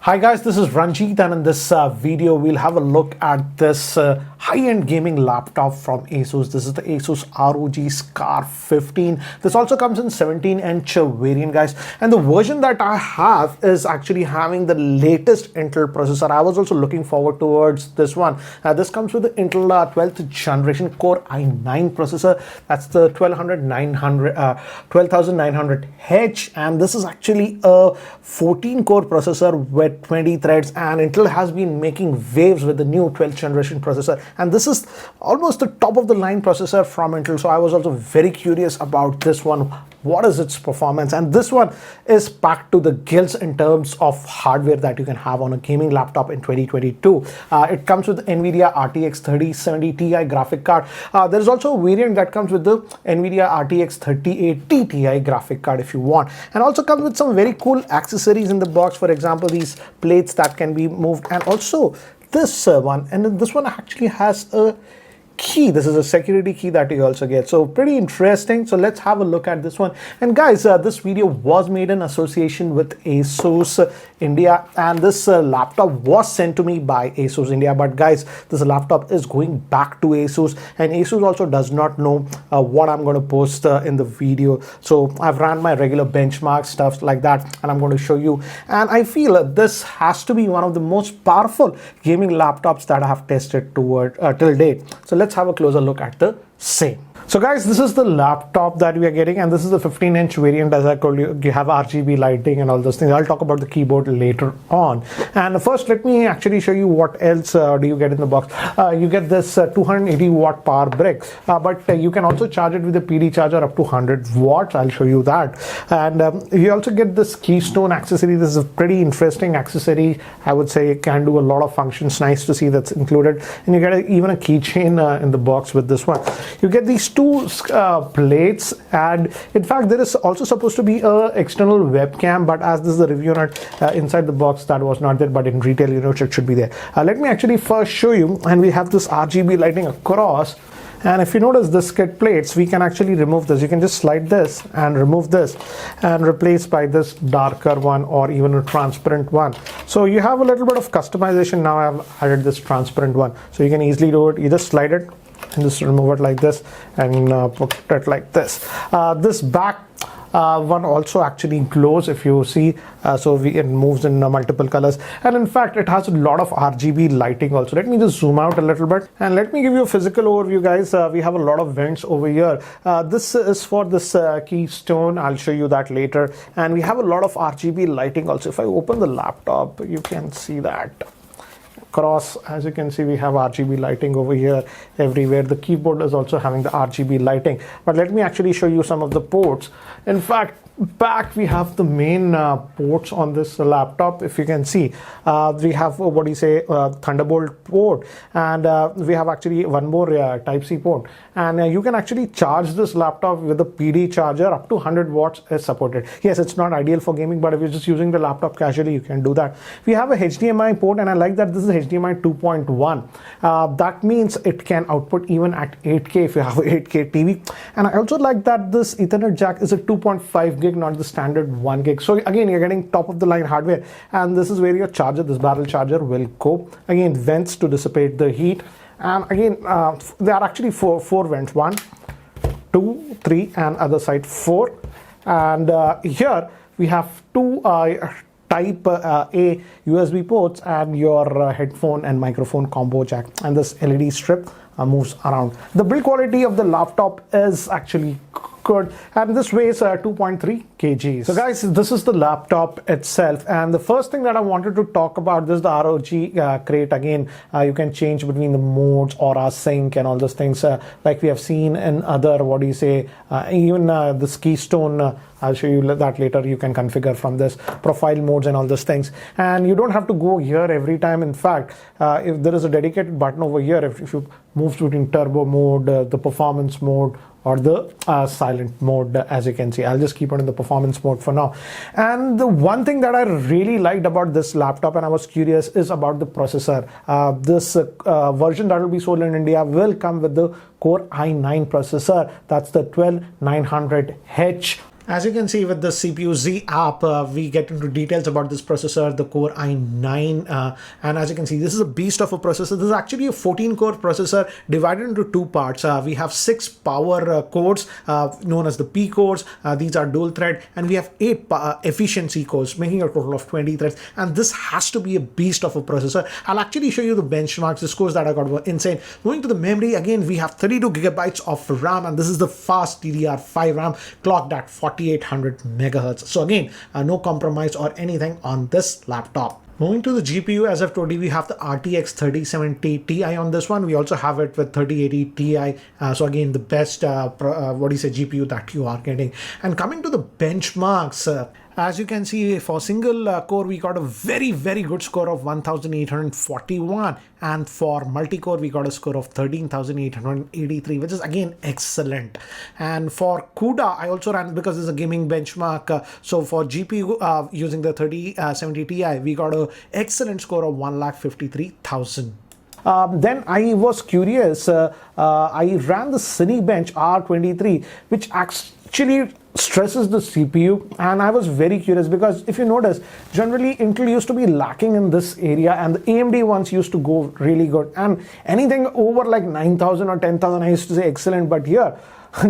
Hi guys, this is Ranjit, and in this video we'll have a look at this high-end gaming laptop from Asus. This is the Asus ROG Scar 15. This also comes in 17-inch variant, guys, and the version that I have is actually having the latest Intel processor. I was also looking forward towards this one. This comes with the Intel 12th generation Core i9 processor. That's the 12900H, and this is actually a 14-core processor with 20 threads, and Intel has been making waves with the new 12th generation processor, and this is almost the top of the line processor from Intel. So I was also very curious about this one. What is its performance? And this one is packed to the gills in terms of hardware that you can have on a gaming laptop in 2022. It comes with Nvidia RTX 3070 Ti graphic card. There is also a variant that comes with the Nvidia RTX 3080 Ti graphic card if you want, and also comes with some very cool accessories in the box. For example, these plates that can be moved, and also this one, and then this one actually has a key. This is a security key that you also get, so pretty interesting. So let's have a look at this one. And guys, this video was made in association with Asus India, and this laptop was sent to me by Asus India. But guys, this laptop is going back to Asus, and Asus also does not know what I'm going to post in the video. So I've ran my regular benchmark stuff like that, and I'm going to show you, and I feel this has to be one of the most powerful gaming laptops that I have tested till date. So let's have a closer look at the same. So guys, this is the laptop that we are getting, and this is the 15-inch variant. As I told you, you have RGB lighting and all those things. I'll talk about the keyboard later on. And first, let me actually show you what else do you get in the box. You get this 280 watt power brick, but you can also charge it with a PD charger up to 100 watts. I'll show you that. And you also get this keystone accessory. This is a pretty interesting accessory. I would say it can do a lot of functions. Nice to see that's included. And you get even a keychain in the box with this one. You get these two plates, and in fact there is also supposed to be a external webcam, but as this is the review note, inside the box that was not there, but in retail units it should be there. Let me actually first show you, and we have this RGB lighting across. And if you notice the skid plates, we can actually remove this. You can just slide this and remove this and replace by this darker one or even a transparent one. So you have a little bit of customization. Now I've added this transparent one, so you can easily do it. You just slide it and just remove it like this, and put it like this. This back one also actually glows, if you see, so it moves in multiple colors, and in fact it has a lot of RGB lighting also. Let me just zoom out a little bit and let me give you a physical overview, guys. We have a lot of vents over here. This is for this keystone. I'll show you that later. And we have a lot of RGB lighting also. If I open the laptop, you can see that across. As you can see, we have RGB lighting over here everywhere. The keyboard is also having the RGB lighting, but let me actually show you some of the ports. In fact, back we have the main ports on this laptop. If you can see, we have Thunderbolt port, and we have actually one more Type-C port, and you can actually charge this laptop with a PD charger. Up to 100 watts is supported. Yes, it's not ideal for gaming, but if you're just using the laptop casually, you can do that. We have a HDMI port, and I like that this is HDMI 2.1. That means it can output even at 8K if you have a 8K TV. And I also like that this Ethernet jack is a 2.5 gig, not the standard 1 gig. So again, you're getting top of the line hardware, and this is where your charger, this barrel charger, will go. Again, vents to dissipate the heat, and again there are actually four vents, 1, 2, 3, and other side 4. And here we have two Type A USB ports and your headphone and microphone combo jack, and this LED strip moves around. The build quality of the laptop is actually good, and this weighs 2.3 kg. So guys, this is the laptop itself, and the first thing that I wanted to talk about, this is the ROG crate. Again, you can change between the modes or sync and all those things, like we have seen in other even this keystone. I'll show you that later. You can configure from this profile modes and all those things, and you don't have to go here every time. In fact, if there is a dedicated button over here, if you move between turbo mode, the performance mode, or the silent mode, as you can see. I'll just keep it in the performance mode for now. And the one thing that I really liked about this laptop, and I was curious, is about the processor. This version that will be sold in India will come with the Core i9 processor. That's the 12900H. As you can see with the CPU Z app, we get into details about this processor, the Core i9, and as you can see, this is a beast of a processor. This is actually a 14-core processor divided into two parts. We have 6 power cores known as the P cores. These are dual thread, and we have 8 efficiency cores, making a total of 20 threads. And this has to be a beast of a processor. I'll actually show you the benchmarks. The scores that I got were insane. Moving to the memory, again, we have 32 gigabytes of RAM, and this is the fast DDR5 RAM clocked at 4800 megahertz. So again, no compromise or anything on this laptop. Moving to the GPU, as I've told you, we have the RTX 3070 Ti on this one. We also have it with 3080 Ti. So again, the best, GPU that you are getting. And coming to the benchmarks, as you can see, for single core, we got a very, very good score of 1841. And for multi-core, we got a score of 13,883, which is again excellent. And for CUDA, I also ran, because it's a gaming benchmark. So for GPU using the 3070 Ti, we got an excellent score of 1,53,000. Then I was curious, I ran the Cinebench R23, which actually stresses the CPU, and I was very curious because if you notice, generally Intel used to be lacking in this area and the AMD ones used to go really good, and anything over like 9,000 or 10,000 I used to say excellent, but here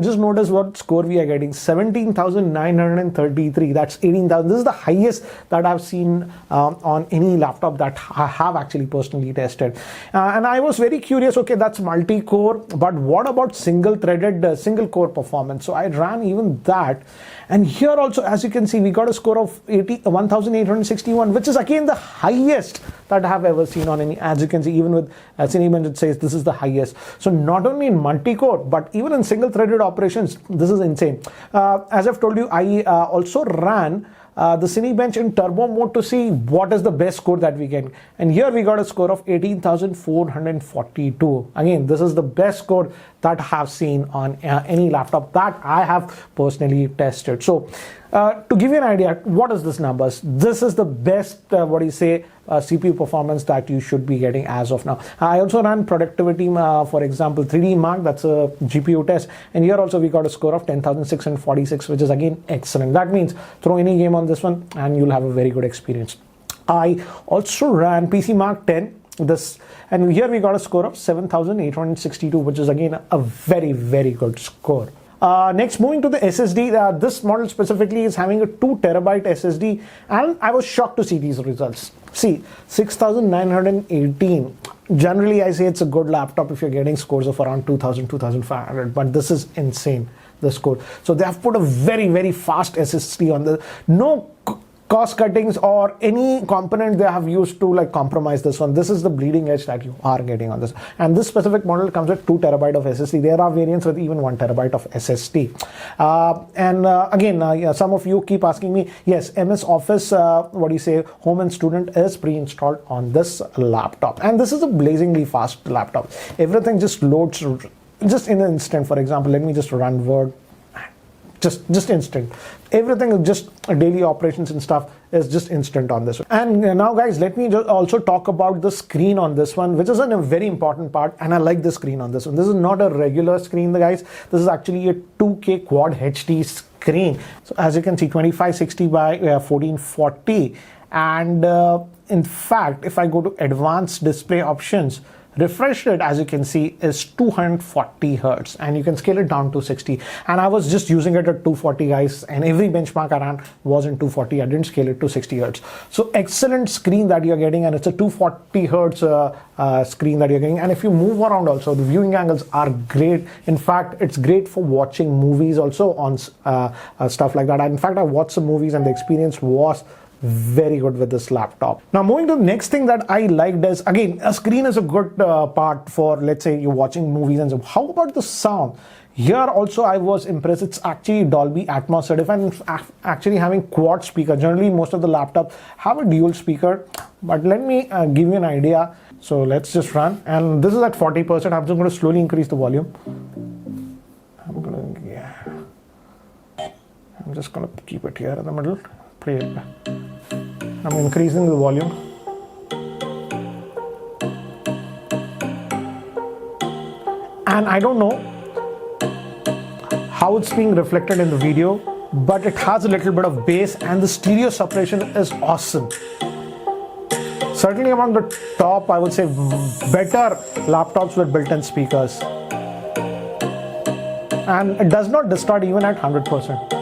just notice what score we are getting, 17,933. That's 18,000. This is the highest that I've seen on any laptop that I have actually personally tested. And I was very curious, okay, that's multi-core, but what about single-threaded, single-core performance? So I ran even that. And here also, as you can see, we got a score of 1,861, which is again the highest that I have ever seen on any. As you can see, even with Cinebench, it says this is the highest. So not only in multi-core, but even in single-threaded operations, this is insane. As I've told you, I also ran the Cinebench in turbo mode to see what is the best score that we get. And here we got a score of 18,442. Again, this is the best score that I have seen on any laptop that I have personally tested. So to give you an idea, what is this numbers? This is the best, CPU performance that you should be getting as of now. I also ran productivity, for example, 3D Mark, that's a GPU test. And here also we got a score of 10,646, which is again excellent. That means throw any game on this one and you'll have a very good experience. I also ran PC Mark 10. And here we got a score of 7,862, which is again a very, very good score. Next, moving to the SSD, this model specifically is having a 2 terabyte SSD, and I was shocked to see these results. See, 6,918. Generally, I say it's a good laptop if you're getting scores of around 2,000, 2,500, but this is insane, the score. So they have put a very, very fast SSD on the, no cost cuttings or any component they have used to like compromise this one. This is the bleeding edge that you are getting on this. And this specific model comes with 2 terabyte of SSD. There are variants with even 1 terabyte of SSD. Again, some of you keep asking me, yes, MS Office, Home and Student is pre-installed on this laptop. And this is a blazingly fast laptop. Everything just loads just in an instant. For example, let me just run Word. Just instant. Everything is just daily operations and stuff is just instant on this one. And now guys, let me just also talk about the screen on this one, which is a very important part, and I like the screen on this one. This is not a regular screen, guys. This is actually a 2K Quad HD screen. So as you can see, 2560 by 1440. And in fact, if I go to advanced display options, refresh rate, as you can see, is 240 hertz, and you can scale it down to 60. And I was just using it at 240, guys, and every benchmark I ran was in 240. I didn't scale it to 60 hertz. So excellent screen that you're getting, and it's a 240 hertz screen that you're getting. And if you move around also, the viewing angles are great. In fact, it's great for watching movies also on stuff like that. In fact, I watched some movies and the experience was very good with this laptop. Now moving to the next thing that I liked is, again, a screen is a good part for, let's say, you're watching movies and so. How about the sound? Here also I was impressed. It's actually Dolby Atmos certified and actually having quad speaker. Generally most of the laptops have a dual speaker, but let me give you an idea. So let's just run, and this is at 40%. I'm just going to slowly increase the volume. I'm just going to keep it here in the middle. Play it. I'm increasing the volume. And I don't know how it's being reflected in the video, but it has a little bit of bass, and the stereo separation is awesome. Certainly among the top, I would say, better laptops with built-in speakers. And it does not distort even at 100%.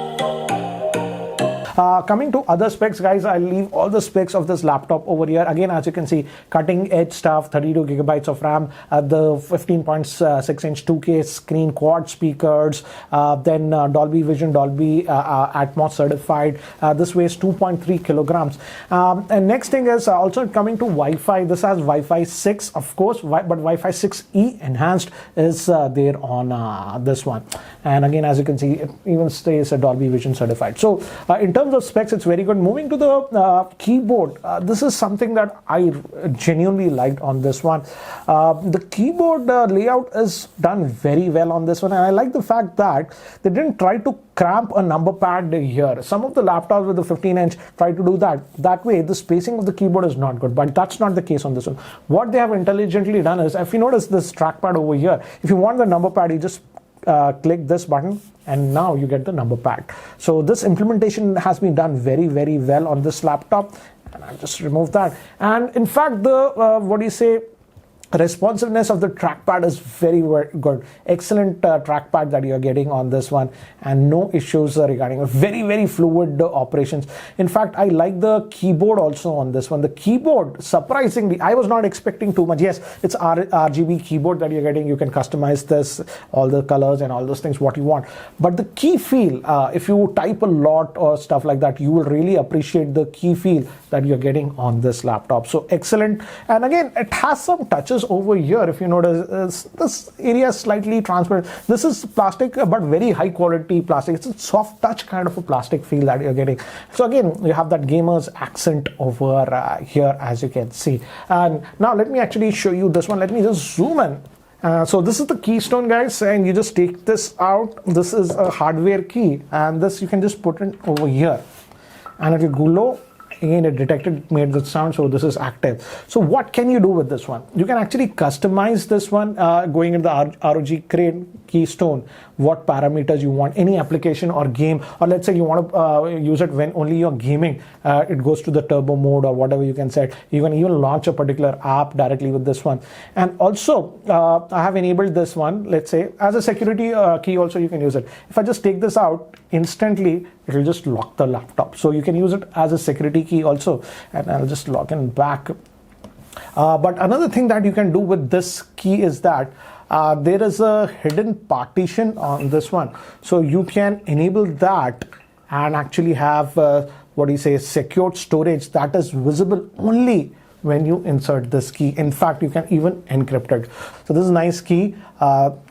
Coming to other specs, guys, I'll leave all the specs of this laptop over here. Again, as you can see, cutting edge stuff, 32 gigabytes of RAM, the 15.6 inch 2K screen, quad speakers, then Dolby Vision, Dolby Atmos certified. This weighs 2.3 kilograms. And next thing is also coming to Wi-Fi. This has Wi-Fi 6, of course, but Wi-Fi 6E enhanced is there on this one. And again, as you can see, it even stays a Dolby Vision certified. So in terms of specs, it's very good. Moving to the keyboard, this is something that I genuinely liked on this one. The keyboard layout is done very well on this one, and I like the fact that they didn't try to cramp a number pad here. Some of the laptops with the 15-inch try to do that. That way, the spacing of the keyboard is not good, but that's not the case on this one. What they have intelligently done is, if you notice this trackpad over here, if you want the number pad, you just click this button, and now you get the number pad. So this implementation has been done very, very well on this laptop, and I'll just remove that. And in fact, the responsiveness of the trackpad is very, very good. Excellent trackpad that you're getting on this one, and no issues regarding very, very fluid operations. In fact, I like the keyboard also on this one. The keyboard, surprisingly, I was not expecting too much. Yes, it's RGB keyboard that you're getting. You can customize this, all the colors and all those things what you want. But the key feel, if you type a lot or stuff like that, you will really appreciate the key feel that you're getting on this laptop. So excellent. And again, it has some touches over here. If you notice, this area is slightly transparent. This is plastic, but very high quality plastic. It's a soft touch kind of a plastic feel that you're getting. So again, you have that gamer's accent over here, as you can see. And now let me actually show you this one. Let me just zoom in. So this is the keystone, guys, and you just take this out. This is a hardware key, and this you can just put it over here, and it will go low. Again, it detected, made the sound, so this is active. So what can you do with this one? You can actually customize this one, going into the ROG keystone, what parameters you want, any application or game, or let's say you want to use it when only you're gaming, it goes to the turbo mode or whatever you can set. You can even launch a particular app directly with this one. And also, I have enabled this one, let's say, as a security key also you can use it. If I just take this out, instantly, it will just lock the laptop. So you can use it as a security key also, and I'll just log in back. But another thing that you can do with this key is that there is a hidden partition on this one. So you can enable that and actually have secured storage that is visible only when you insert this key. In fact, you can even encrypt it. So this is a nice key.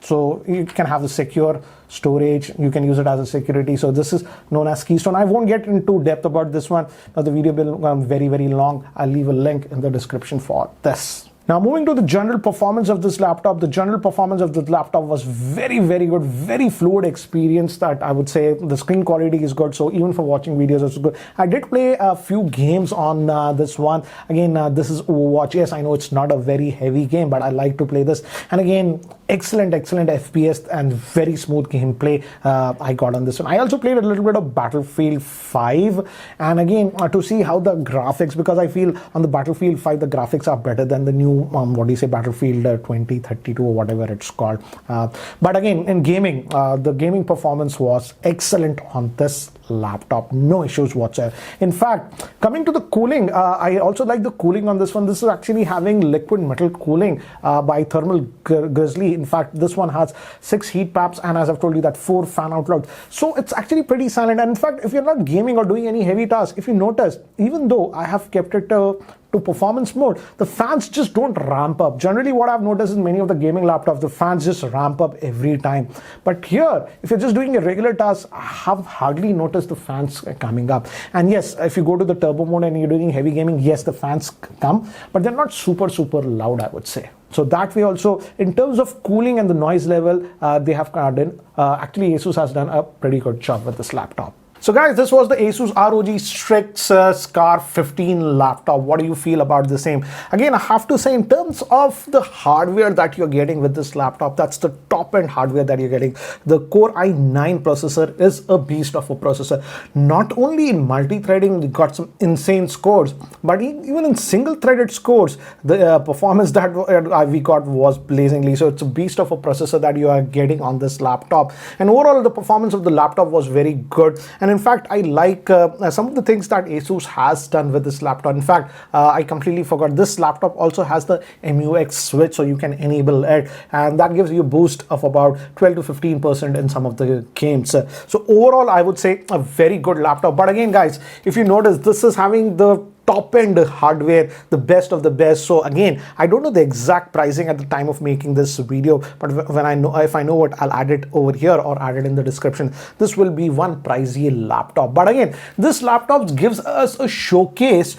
So you can have the secure storage. You can use it as a security. So this is known as keystone. I won't get into depth about this one, but the video will become very, very long. I'll leave a link in the description for this. Now moving to the general performance of this laptop, the general performance of the laptop was very, very good, very fluid experience that I would say. The screen quality is good, so even for watching videos it's good. I did play a few games on this one. Again, this is Overwatch. Yes, I know it's not a very heavy game, but I like to play this. And again, excellent FPS and very smooth gameplay I got on this one. I also played a little bit of Battlefield 5, and again, to see how the graphics, because I feel on the Battlefield 5 the graphics are better than the new Battlefield 2032 or whatever it's called. But again, in gaming, the gaming performance was excellent on this laptop. No issues whatsoever. In fact, coming to the cooling, I also like the cooling on this one. This is actually having liquid metal cooling by Thermal Grizzly. In fact, this one has 6 heat pads, and as I've told you, that 4 fan out louds. So it's actually pretty silent. And in fact, if you're not gaming or doing any heavy tasks, if you notice, even though I have kept it to performance mode, the fans just don't ramp up. Generally, what I've noticed in many of the gaming laptops, the fans just ramp up every time. But here, if you're just doing a regular task, I have hardly noticed the fans coming up. And yes, if you go to the turbo mode and you're doing heavy gaming, yes, the fans come, but they're not super loud, I would say. So that way also, in terms of cooling and the noise level, they have done, actually Asus has done a pretty good job with this laptop. So guys, this was the Asus ROG Strix Scar 15 laptop. What do you feel about the same? Again, I have to say, in terms of the hardware that you're getting with this laptop, that's the top end hardware that you're getting. The Core i9 processor is a beast of a processor. Not only in multi-threading, we got some insane scores, but even in single-threaded scores, the performance that we got was blazingly. So it's a beast of a processor that you are getting on this laptop. And overall, the performance of the laptop was very good. And in fact, I like some of the things that Asus has done with this laptop. In fact, I completely forgot, this laptop also has the MUX switch, so you can enable it, and that gives you a boost of about 12 to 15% in some of the games. So overall, I would say a very good laptop. But again, guys, if you notice, this is having the top end hardware, the best of the best. So again, I don't know the exact pricing at the time of making this video, but when I know, if I know it, I'll add it over here or add it in the description. This will be one pricey laptop, but again, this laptop gives us a showcase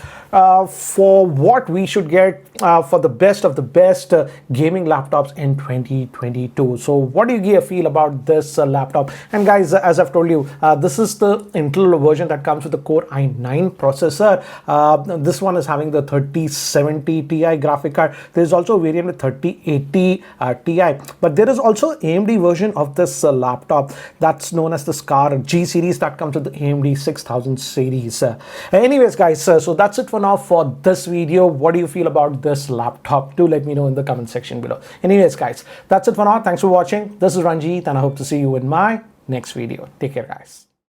for what we should get for the best of the best gaming laptops in 2022. So what do you feel about this laptop? And guys, as I've told you, this is the Intel version that comes with the Core i9 processor. This one is having the 3070 Ti graphic card. There is also a variant with 3080 Ti, but there is also AMD version of this laptop that's known as the Scar G series that comes with the AMD 6000 series. Anyways, guys, so that's it for now for this video. What do you feel about this laptop? Do let me know in the comment section below. Anyways, guys, that's it for now. Thanks for watching. This is Ranjit, and I hope to see you in my next video. Take care, guys.